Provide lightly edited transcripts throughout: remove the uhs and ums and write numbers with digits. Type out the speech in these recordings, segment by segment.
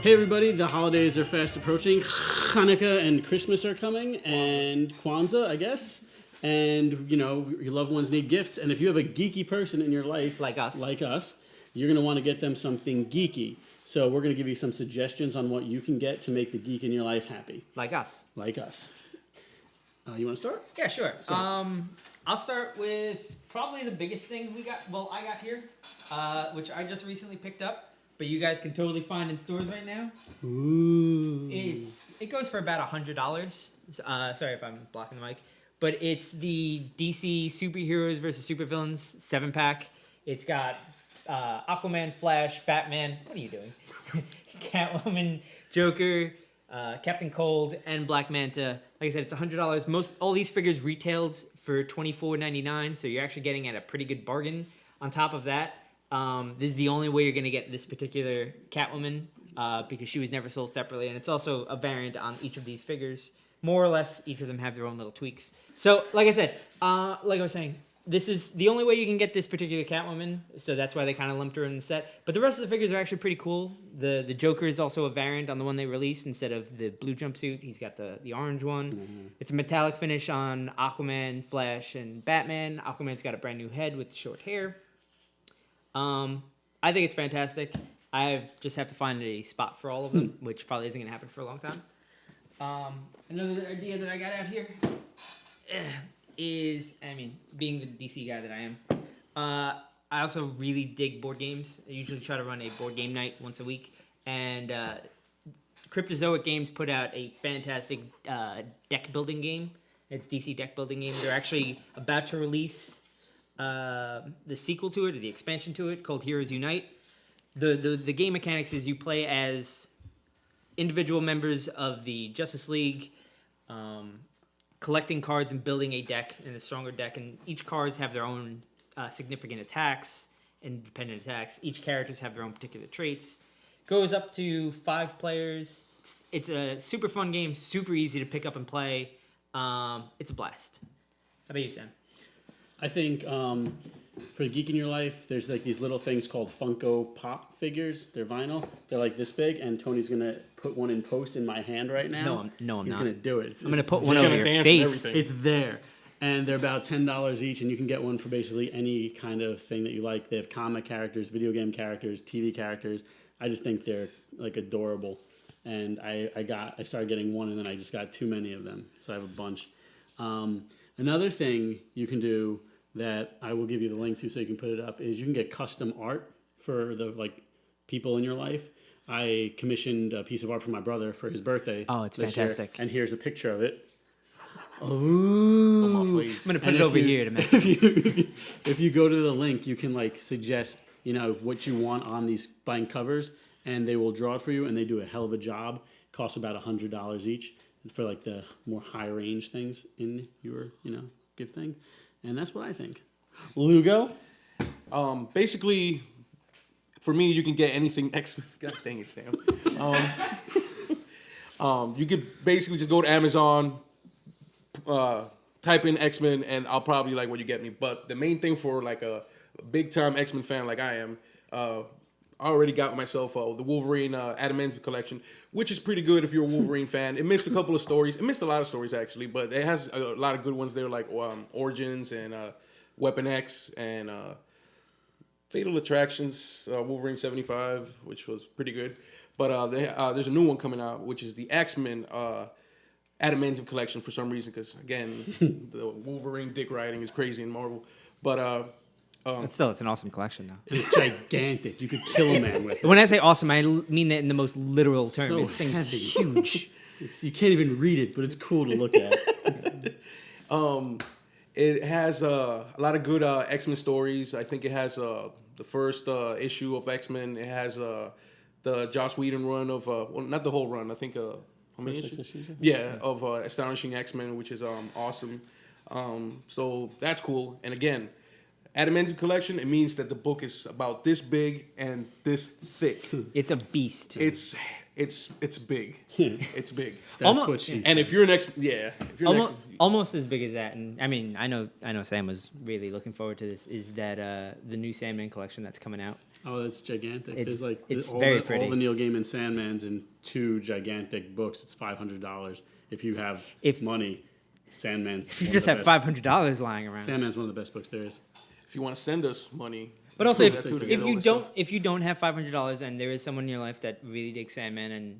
Hey everybody, the holidays are fast approaching. Hanukkah and Christmas are coming, and Kwanzaa, I guess. And, you know, your loved ones need gifts. And if you have a geeky person in your life, like us, you're going to want to get them something geeky. So we're going to give you some suggestions on what you can get to make the geek in your life happy. Like us. Like us. You want to start? Yeah, sure. I'll start with probably the biggest thing I got here, which I just recently picked up. But you guys can totally find in stores right now. Ooh. It goes for about $100. Sorry if I'm blocking the mic. But it's the DC Superheroes versus Supervillains 7-pack. It's got Aquaman, Flash, Batman. What are you doing? Catwoman, Joker, Captain Cold, and Black Manta. Like I said, it's $100. All these figures retailed for $24.99, so you're actually getting at a pretty good bargain. On top of that, this is the only way you're going to get this particular Catwoman because she was never sold separately, and it's also a variant on each of these figures. More or less, each of them have their own little tweaks. So, like I said, like I was saying, this is the only way you can get this particular Catwoman, so that's why they kind of lumped her in the set. But the rest of the figures are actually pretty cool. The Joker is also a variant on the one they released. Instead of the blue jumpsuit, he's got the orange one. Mm-hmm. It's a metallic finish on Aquaman, Flash, and Batman. Aquaman's got a brand new head with the short hair. I think it's fantastic. I just have to find a spot for all of them, which probably isn't going to happen for a long time. Another idea that I got out here is, being the DC guy that I am, I also really dig board games. I usually try to run a board game night once a week, and Cryptozoic Games put out a fantastic deck building game. It's DC deck building game. They're actually about to release the sequel to it, or the expansion to it, called Heroes Unite. The game mechanics is you play as individual members of the Justice League, collecting cards and building a deck, and a stronger deck, and each cards have their own significant attacks, independent attacks. Each characters have their own particular traits. Goes up to 5 players. It's a super fun game, super easy to pick up and play. It's a blast. How about you, Sam? I think for the geek in your life, there's like these little things called Funko Pop figures. They're vinyl. They're like this big, and Tony's gonna put one in post in my hand right now. I'm He's not. He's gonna do it. I'm gonna put one over your face. It's there, and they're about $10 each, and you can get one for basically any kind of thing that you like. They have comic characters, video game characters, TV characters. I just think they're like adorable, and I started getting one, and then I just got too many of them, so I have a bunch. Another thing you can do that I will give you the link to so you can put it up is you can get custom art for the people in your life. I commissioned a piece of art for my brother for his birthday. Oh, it's fantastic. And here's a picture of it. Ooh. On my face. I'm going to put it over here to mess with you. If you go to the link, you can suggest, what you want on these blank covers, and they will draw it for you, and they do a hell of a job. It costs about $100 each for the more high range things in your, gift thing. And that's what I think. Lugo? Basically, for me, you can get anything X-Men. God dang it, Sam. You could basically just go to Amazon, type in X-Men, and I'll probably like what you get me. But the main thing for a big-time X-Men fan like I am, I already got myself the Wolverine Adamantium collection, which is pretty good if you're a Wolverine fan. It missed a couple of stories. It missed a lot of stories, actually, but it has a lot of good ones there, like Origins and Weapon X and Fatal Attractions, Wolverine 75, which was pretty good. But there's a new one coming out, which is the X-Men Adamantium collection for some reason, because, again, the Wolverine dick riding is crazy in Marvel. But It's an awesome collection, though. And it's gigantic. You could kill a man with it. When I say awesome, I mean that in the most literal term. So This thing's heavy. huge. You can't even read it, but it's cool to look at. It has a lot of good X-Men stories. I think it has the first issue of X-Men. It has the Joss Whedon run of, not the whole run. I think, how many issues? Yeah, of Astonishing X-Men, which is awesome. So that's cool. And again, Adamantium collection, it means that the book is about this big and this thick. It's a beast. It's big. It's big. That's what she said. And if you're almost as big as that, and I know Sam was really looking forward to this, is that the new Sandman collection that's coming out. Oh, that's gigantic. It's- There's like it's all very the, pretty. all the Neil Gaiman Sandmans in 2 gigantic books. It's $500. If you have money, Sandman's. If you just have $500 lying around. Sandman's one of the best books there is. If you want to send us money, But also, prove that too to get all this stuff. if you don't have $500 and there is someone in your life that really digs Sandman, and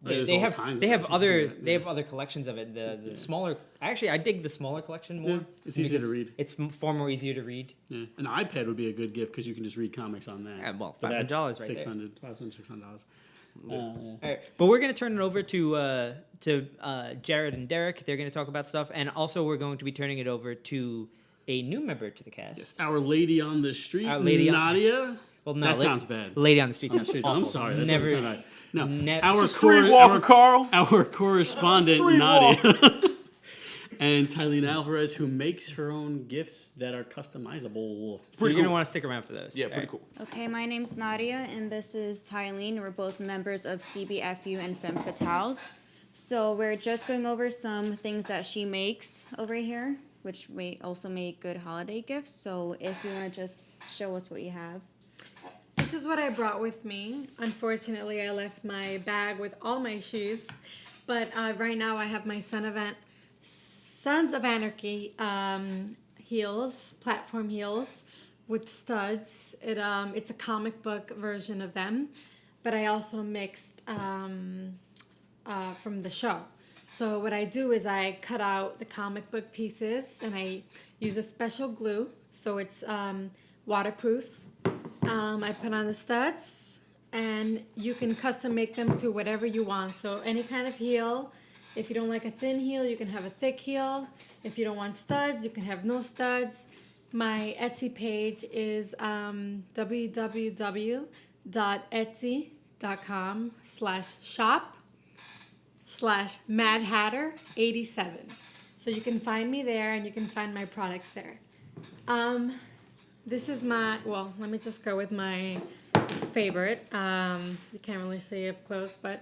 There's they all have kinds they of have versions other of it, they yeah. have other collections of it. The smaller, actually, I dig the smaller collection more. Yeah, it's easier to because read. It's far more easier to read. Yeah. An iPad would be a good gift because you can just read comics on that. Yeah, well, But that's $500 right there. $600, $600. All right, but we're gonna turn it over to Jared and Derek. They're gonna talk about stuff, and also we're going to be turning it over to a new member to the cast. Yes, our lady on the street, Our lady on- Nadia. Well, no, That sounds bad. Lady on the street On the sounds street. awful. I'm sorry. That Never. doesn't sound right. No, Never- our It's a streetwalker, Carl. Our correspondent Streetwalker. Nadia and Taileen Alvarez, who makes her own gifts that are customizable. So you're cool. gonna want to stick around for those. Yeah, All pretty right. cool. Okay, my name's Nadia, and this is Taileen. We're both members of CBFU and Femme Fatales. So we're just going over some things that she makes over here, which may also make good holiday gifts. So if you want to just show us what you have. This is what I brought with me. Unfortunately, I left my bag with all my shoes, but right now I have my Sons of Anarchy heels, platform heels with studs. It's a comic book version of them, but I also mixed from the show. So what I do is I cut out the comic book pieces and I use a special glue so it's waterproof. I put on the studs, and you can custom make them to whatever you want. So any kind of heel. If you don't like a thin heel, you can have a thick heel. If you don't want studs, you can have no studs. My Etsy page is www.etsy.com/shop/madhatter87. So you can find me there, and you can find my products there. This is well, let me just go with my favorite. You can't really see up close, but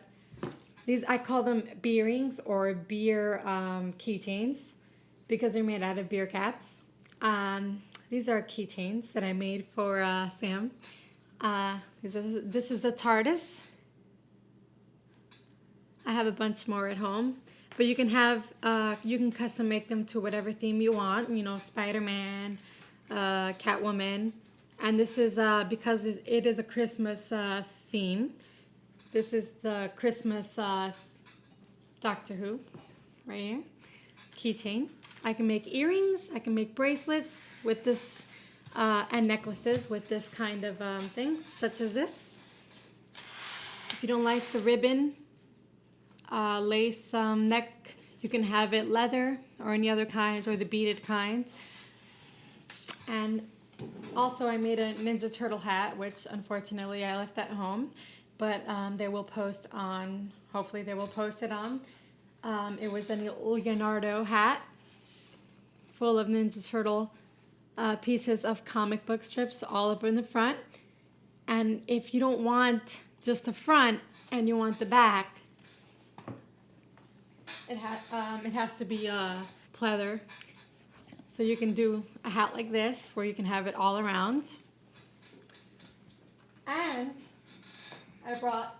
these, I call them beer rings or beer keychains because they're made out of beer caps. These are keychains that I made for Sam. This is a TARDIS. I have a bunch more at home. But you can you can custom make them to whatever theme you want. Spider-Man, Catwoman, and this is because it is a Christmas theme. This is the Christmas Doctor Who, right here, keychain. I can make earrings. I can make bracelets with this, and necklaces with this kind of thing, such as this. If you don't like the ribbon, lace neck, you can have it leather or any other kinds or the beaded kinds. And also I made a Ninja Turtle hat, which unfortunately I left at home, but they will post on, hopefully they will post it on. It was a Leonardo hat full of Ninja Turtle pieces of comic book strips all up in the front. And if you don't want just the front and you want the back, it has to be pleather. So you can do a hat like this where you can have it all around. And I brought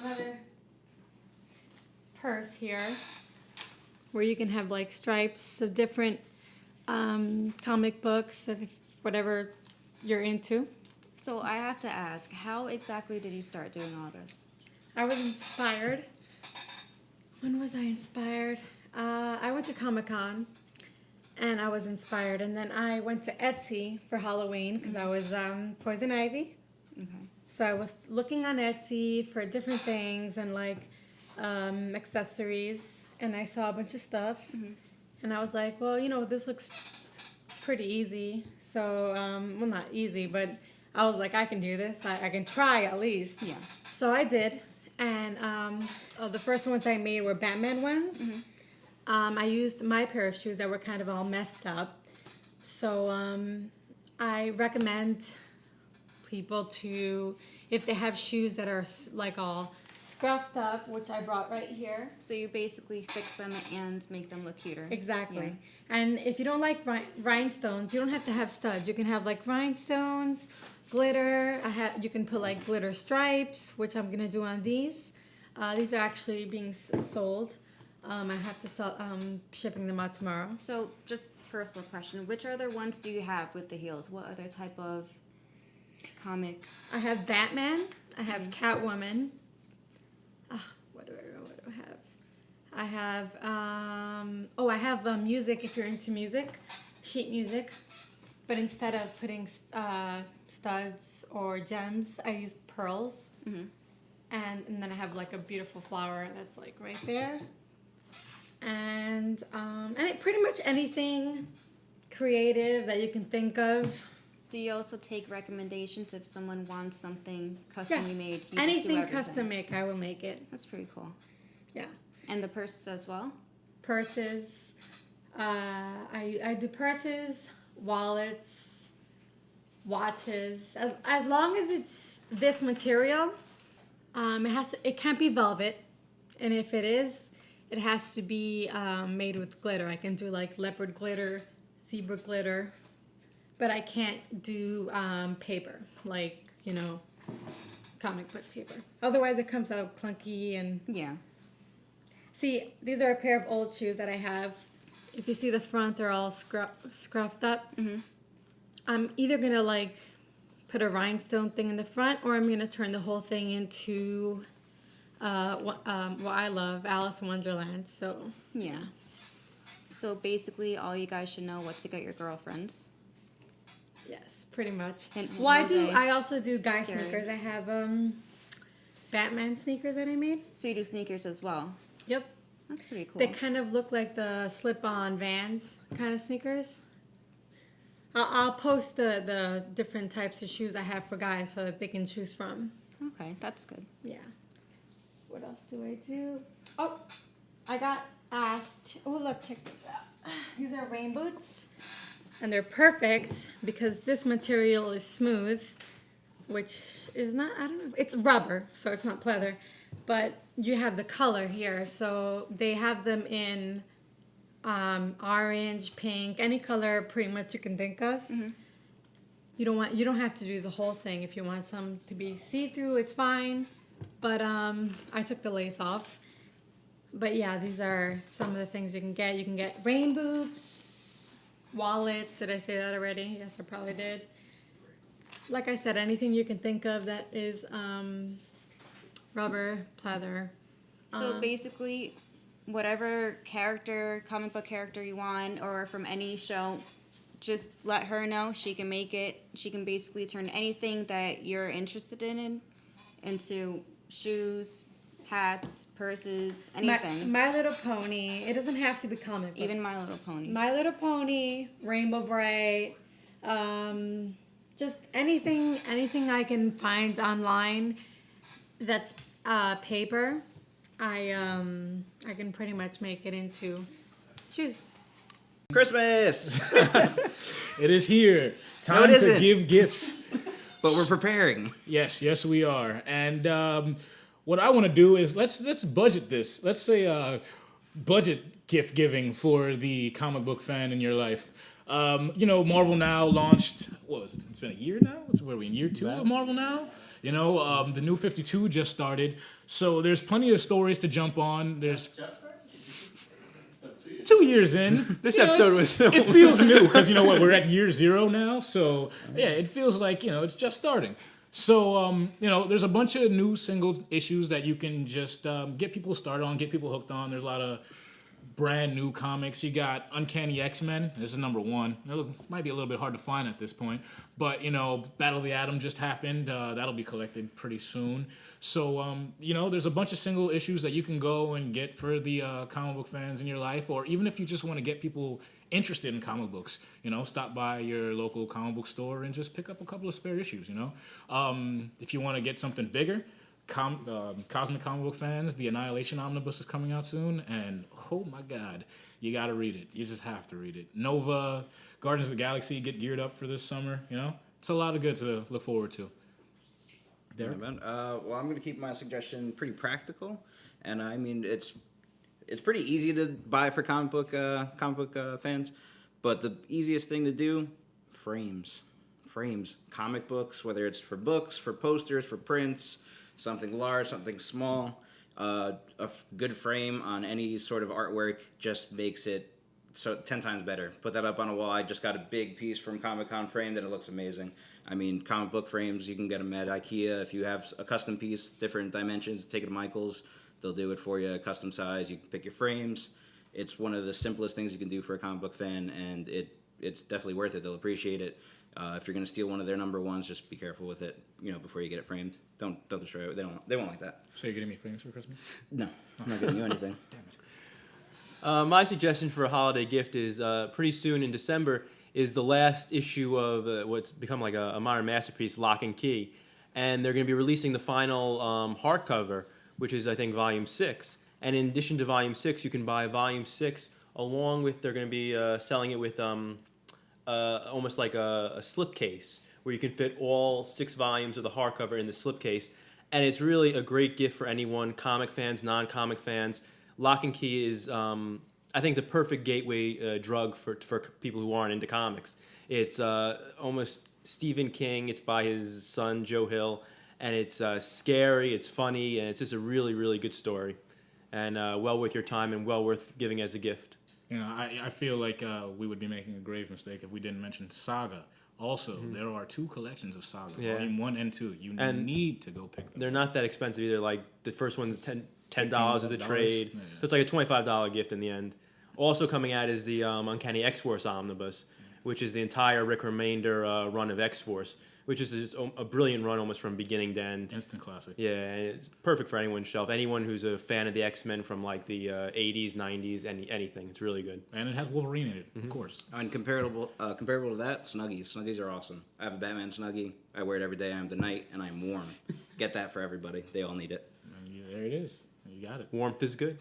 another purse here where you can have like stripes of different comic books, of whatever you're into. So I have to ask, how exactly did you start doing all this? I was inspired. When was I inspired? I went to Comic-Con and I was inspired. And then I went to Etsy for Halloween because I was Poison Ivy. Okay. So I was looking on Etsy for different things and like accessories. And I saw a bunch of stuff. Mm-hmm. And I was like, well, this looks pretty easy. So, well, not easy, but I was like, I can do this. I can try at least. Yeah. So I did. And the first ones I made were Batman ones. Mm-hmm. I used my pair of shoes that were kind of all messed up. So I recommend people to, if they have shoes that are like all scruffed up, which I brought right here. So you basically fix them and make them look cuter. Exactly. Yeah. And if you don't like rhinestones, you don't have to have studs. You can have like rhinestones, glitter. You can put like glitter stripes, which I'm gonna do on these. These are actually being sold. I have to sell, shipping them out tomorrow. So just personal question, which other ones do you have with the heels? What other type of comic? I have Batman. I have Catwoman. What do I have? I have I have music. If you're into music, sheet music, but instead of putting studs or gems, I use pearls. Mm-hmm. And then I have like a beautiful flower that's like right there. And pretty much anything creative that you can think of. Do you also take recommendations if someone wants something custom made? You just do Anything everything? custom make, I will make it. That's pretty cool. Yeah. And the purses as well? Purses. I do purses, wallets, watches. As long as it's this material, it can't be velvet, and if it is, it has to be made with glitter. I can do like leopard glitter, zebra glitter, but I can't do paper, like, comic book paper. Otherwise, it comes out clunky and... Yeah. See, these are a pair of old shoes that I have. If you see the front, they're all scruffed up. Mm-hmm. I'm either going to like put a rhinestone thing in the front, or I'm going to turn the whole thing into what I love, Alice in Wonderland. So, Yeah. So basically, all you guys should know what to get your girlfriends. yes, pretty much. And Well, I also do guy Jerry. sneakers. I have Batman sneakers that I made. So you do sneakers as well. Yep. That's pretty cool. They kind of look like the slip-on Vans kind of sneakers. I'll post the different types of shoes I have for guys so that they can choose from. Okay, that's good. Yeah. What else do I do? Oh, I got asked. Oh, look, check these out. These are rain boots. And they're perfect because this material is smooth, which is not, I don't know, it's rubber, so it's not pleather. But you have the color here. So they have them in orange, pink, any color pretty much you can think of. Mm-hmm. You don't have to do the whole thing. If you want some to be see-through, it's fine. But I took the lace off. But yeah, these are some of the things you can get. You can get rain boots, wallets. Did I say that already? Yes, I probably did. Like I said, anything you can think of that is rubber, pleather. So basically, whatever comic book character you want, or from any show, just let her know. She can make it. She can basically turn anything that you're interested in into shoes, hats, purses, anything. My Little Pony. It doesn't have to be comic book. Even My Little Pony. My Little Pony, Rainbow Bright, just anything I can find online that's paper. I can pretty much make it into shoes. Christmas! It is here. No, it Time to isn't. give gifts. But we're preparing. Yes, we are. And what I want to do is let's budget this. Let's say budget gift giving for the comic book fan in your life. Marvel Now launched. What was it? It's been a year now. Where are we in year 2 of Marvel Now? The new 52 just started, so there's plenty of stories to jump on. There's 2 years in. This episode was filmed. It feels new because we're at year 0 now. So yeah, it feels like it's just starting. So there's a bunch of new single issues that you can just get people started on, get people hooked on. There's a lot of brand new comics. You got Uncanny X-Men. This is number 1. It might be a little bit hard to find at this point, but Battle of the Atom just happened. That'll be collected pretty soon. So there's a bunch of single issues that you can go and get for the comic book fans in your life, or even if you just want to get people interested in comic books, stop by your local comic book store and just pick up a couple of spare issues. If you want to get something bigger, Cosmic Comic Book fans, the Annihilation Omnibus is coming out soon, and oh my god, you gotta read it. You just have to read it. Nova, Guardians of the Galaxy, get geared up for this summer. It's a lot of good to look forward to. Derek? Yeah, man. Well, I'm gonna keep my suggestion pretty practical, and I mean it's pretty easy to buy for comic book fans, but the easiest thing to do, frames, comic books, whether it's for books, for posters, for prints, something large, something small. Good frame on any sort of artwork just makes it so 10 times better. Put that up on a wall. I just got a big piece from Comic-Con framed and it looks amazing. I mean, comic book frames, you can get them at IKEA. If you have a custom piece, different dimensions, take it to Michael's. They'll do it for you, custom size. You can pick your frames. It's one of the simplest things you can do for a comic book fan, and it's definitely worth it. They'll appreciate it. If you're gonna steal one of their number ones, just be careful with it. Before you get it framed. Don't destroy it. They won't like that. So you're getting me frames for Christmas? No, I'm not getting you anything. Damn it. My suggestion for a holiday gift is pretty soon in December is the last issue of what's become like a modern masterpiece, Lock and Key. And they're going to be releasing the final hardcover, which is, I think, Volume 6. And in addition to Volume 6, you can buy Volume 6 along with, they're going to be selling it with almost like a slipcase where you can fit all 6 volumes of the hardcover in the slipcase. And it's really a great gift for anyone, comic fans, non-comic fans. Lock and Key is, I think, the perfect gateway drug for people who aren't into comics. It's almost Stephen King. It's by his son, Joe Hill. And it's scary, it's funny, and it's just a really, really good story. And well worth your time and well worth giving as a gift. I feel like we would be making a grave mistake if we didn't mention Saga. Also, there are 2 collections of Saga, Yeah. Volume 1 and 2. You And need to go pick them. They're not that expensive either. Like the first one's $10 as a $15. trade. Yeah. So it's like a $25 gift in the end. Also coming out is the Uncanny X-Force Omnibus, which is the entire Rick Remainder run of X-Force, which is just a brilliant run almost from beginning to end. Instant classic. Yeah, and it's perfect for anyone's shelf. Anyone who's a fan of the X-Men from like the 80s, 90s, anything. It's really good. And it has Wolverine in it, of course. And comparable to that, Snuggies. Snuggies are awesome. I have a Batman Snuggie. I wear it every day. I'm the knight, and I'm warm. Get that for everybody. They all need it. And there it is. You got it. Warmth is good.